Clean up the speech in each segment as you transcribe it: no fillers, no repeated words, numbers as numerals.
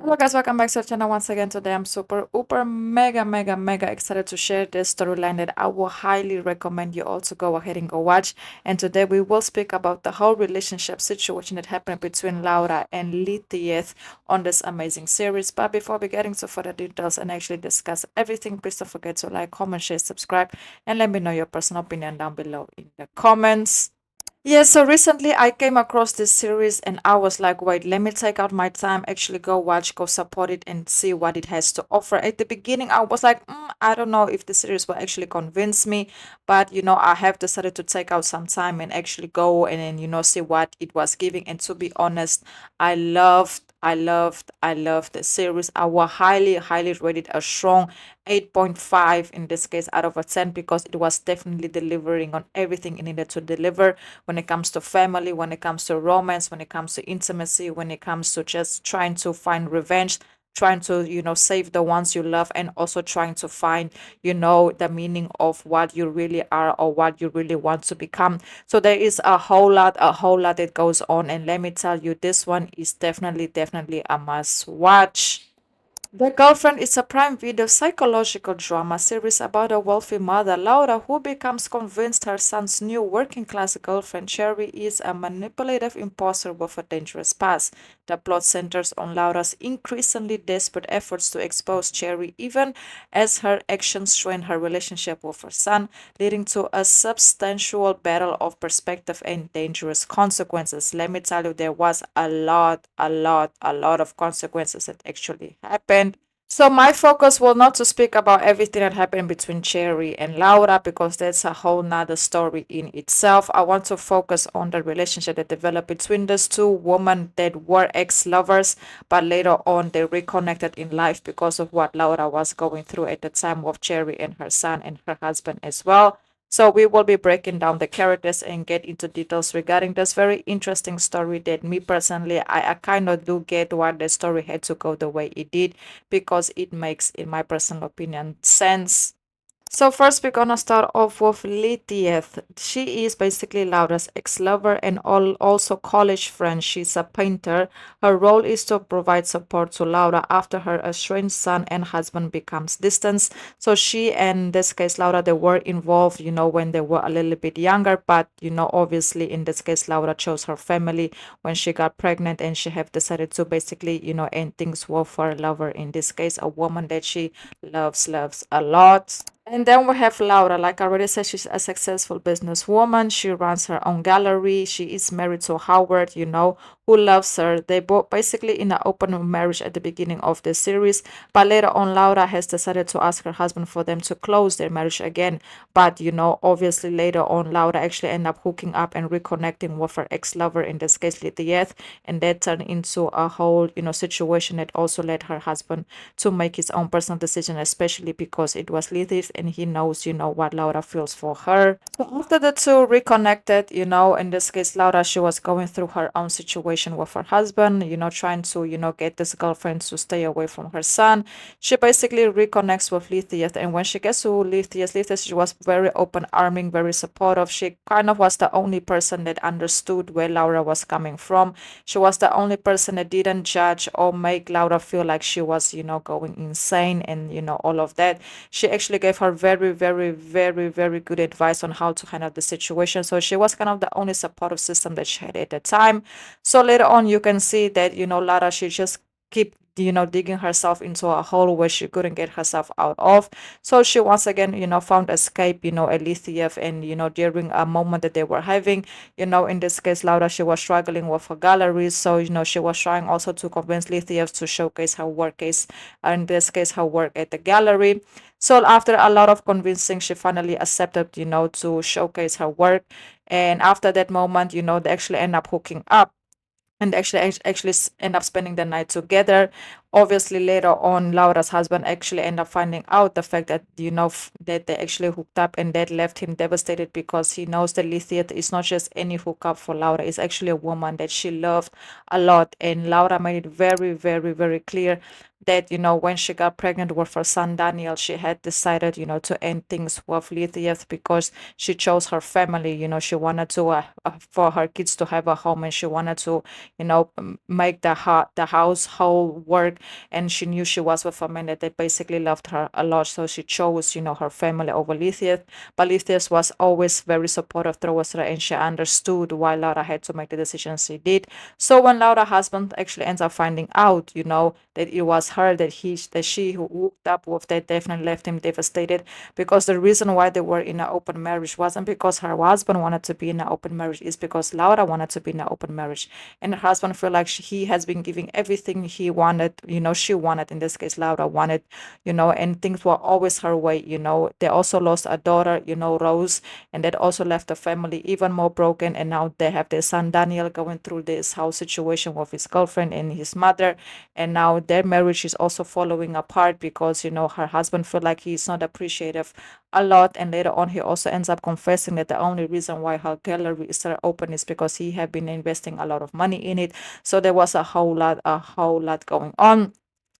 Hello guys, welcome back to the channel once again. Today I'm super mega excited to share this storyline that I will highly recommend you all to go ahead and go watch. And today we will speak about the whole relationship situation that happened between Laura and Lilith on this amazing series. But before we get into further details and actually discuss everything, please don't forget to like, comment, share, subscribe, and let me know your personal opinion down below in the comments. Yeah, so recently I came across this series and I was like, wait, let me take out my time, actually go watch, go support it, and see what it has to offer. At the beginning, I was like, I don't know if the series will actually convince me, but I have decided to take out some time and actually go and then, see what it was giving. And to be honest, I loved the series. I will highly rate it a strong 8.5 in this case out of a 10 because it was definitely delivering on everything it needed to deliver when it comes to family, when it comes to romance, when it comes to intimacy, when it comes to just trying to find revenge, trying to, save the ones you love, and also trying to find, the meaning of what you really are or what you really want to become. So there is a whole lot that goes on. And let me tell you, this one is definitely a must watch. The Girlfriend is a Prime Video psychological drama series about a wealthy mother, Laura, who becomes convinced her son's new working class girlfriend, Cherry, is a manipulative imposter with a dangerous past. The plot centers on Laura's increasingly desperate efforts to expose Cherry, even as her actions strain her relationship with her son, leading to a substantial battle of perspective and dangerous consequences. Let me tell you, there was a lot of consequences that actually happened. So my focus will not to speak about everything that happened between Cherry and Laura because that's a whole nother story in itself. I want to focus on the relationship that developed between these two women that were ex-lovers, but later on they reconnected in life because of what Laura was going through at the time of Cherry and her son and her husband as well. So we will be breaking down the characters and get into details regarding this very interesting story that me personally, I kind of do get why the story had to go the way it did because it makes, in my personal opinion, sense. So first we're gonna start off with Lilith. She is basically Laura's ex-lover and also college friend. She's a painter. Her role is to provide support to Laura after her estranged son and husband becomes distant. So she and this case Laura, they were involved, when they were a little bit younger, but obviously in this case Laura chose her family when she got pregnant and she have decided to basically, end things with her lover, in this case a woman that she loves a lot. And then we have Laura. Like I already said, she's a successful businesswoman. She runs her own gallery. She is married to Howard, who loves her. They both basically in an open marriage at the beginning of the series. But later on, Laura has decided to ask her husband for them to close their marriage again. But, obviously later on, Laura actually ended up hooking up and reconnecting with her ex-lover, in this case, Lilith. And that turned into a whole, situation that also led her husband to make his own personal decision, especially because it was Lilith and he knows, what Laura feels for her. So after the two reconnected, in this case, Laura, she was going through her own situation with her husband, trying to, get this girlfriend to stay away from her son. She basically reconnects with Lilith. And when she gets to Lilith, she was very open arming, very supportive. She kind of was the only person that understood where Laura was coming from. She was the only person that didn't judge or make Laura feel like she was, going insane and, all of that. She actually gave her very good advice on how to handle the situation. So she was kind of the only supportive system that she had at the time. So later on, you can see that, Lara, she just keep digging herself into a hole where she couldn't get herself out of. So she once again, found escape, at Lithiev, and, during a moment that they were having, in this case, Laura, she was struggling with her gallery. So, she was trying also to convince Lithiev to showcase her work case, in this case, her work at the gallery. So after a lot of convincing, she finally accepted, to showcase her work. And after that moment, they actually end up hooking up and actually end up spending the night together. Obviously later on, Laura's husband actually end up finding out the fact that, that they actually hooked up, and that left him devastated because he knows that Lilith is not just any hookup for Laura. It's actually a woman that she loved a lot, and Laura made it very clear that, when she got pregnant with her son Daniel, she had decided, to end things with Lilith because she chose her family. She wanted to for her kids to have a home, and she wanted to, make the household work and she knew she was with a man that they basically loved her a lot. So she chose, her family over Lilith. But Lilith was always very supportive towards her, and she understood why Laura had to make the decision she did. So when Laura's husband actually ends up finding out, that it was her, that she who hooked up with, that definitely left him devastated, because the reason why they were in an open marriage wasn't because her husband wanted to be in an open marriage, is because Laura wanted to be in an open marriage. And her husband felt like he has been giving everything he wanted, she wanted, in this case Laura wanted, and things were always her way. They also lost a daughter, Rose, and that also left the family even more broken. And now they have their son Daniel going through this house situation with his girlfriend and his mother, and now their marriage is also following apart because her husband feel like he's not appreciative a lot. And later on he also ends up confessing that the only reason why her gallery is still open is because he had been investing a lot of money in it. So there was a whole lot going on.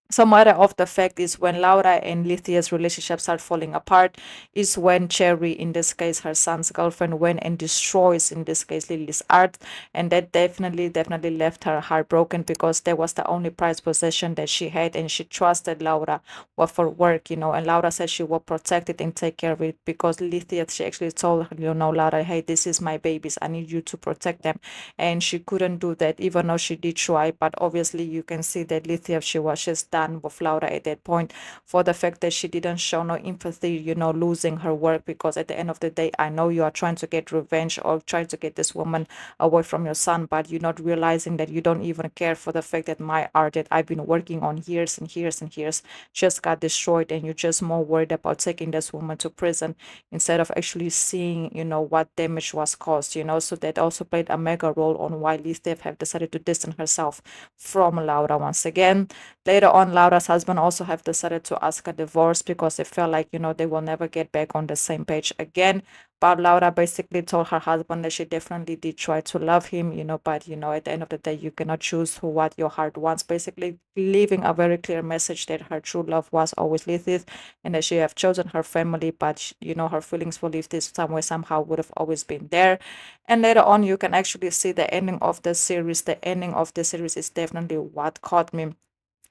Some matter of the fact is when Laura and Lithia's relationship start falling apart is when Cherry, in this case her son's girlfriend, went and destroys, in this case, Lily's art. And that definitely left her heartbroken, because that was the only prized possession that she had, and she trusted Laura with her work, and Laura said she will protect it and take care of it, because Lithia, she actually told her, Laura, hey, this is my babies, I need you to protect them. And she couldn't do that, even though she did try. But obviously you can see that Lithia, she was just done with Laura at that point, for the fact that she didn't show no empathy, losing her work. Because at the end of the day, I know you are trying to get revenge or trying to get this woman away from your son, but you're not realizing that you don't even care for the fact that my art that I've been working on years and years and years just got destroyed, and you're just more worried about taking this woman to prison instead of actually seeing, what damage was caused. So that also played a mega role on why Lizeth have decided to distance herself from Laura once again. Later on, Laura's husband also have decided to ask a divorce, because they felt like, they will never get back on the same page again. But Laura basically told her husband that she definitely did try to love him, but at the end of the day, you cannot choose what your heart wants. Basically, leaving a very clear message that her true love was always Lilith, and that she have chosen her family, but her feelings for Lilith somewhere somehow would have always been there. And later on, you can actually see the ending of the series. The ending of the series is definitely what caught me,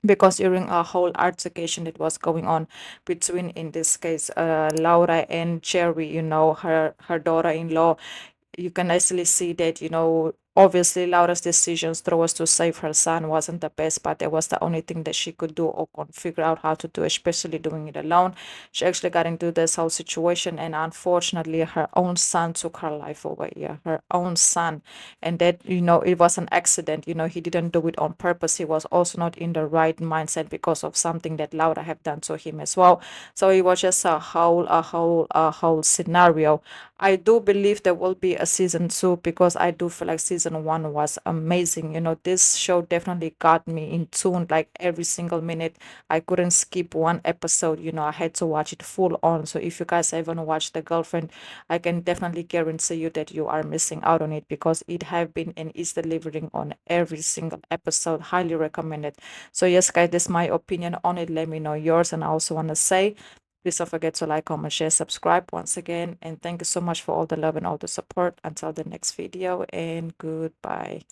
because during a whole altercation that was going on between, in this case, Laura and Cherry, her daughter-in-law, you can easily see that, obviously Laura's decisions towards to save her son wasn't the best, but it was the only thing that she could do or could figure out how to do, especially doing it alone. She actually got into this whole situation, and unfortunately her own son took her life away. Yeah, her own son. And that, it was an accident. He didn't do it on purpose. He was also not in the right mindset because of something that Laura had done to him as well. So it was just a whole scenario. I do believe there will be a season two, because I do feel like season one was amazing. This show definitely got me in tune, like every single minute. I couldn't skip one episode. I had to watch it full on. So if you guys haven't watched The Girlfriend, I can definitely guarantee you that you are missing out on it, because it have been and is delivering on every single episode. Highly recommended. So yes, guys, this is my opinion on it. Let me know yours. And I also want to say, please don't forget to like, comment, share, subscribe once again. And thank you so much for all the love and all the support. Until the next video, and goodbye.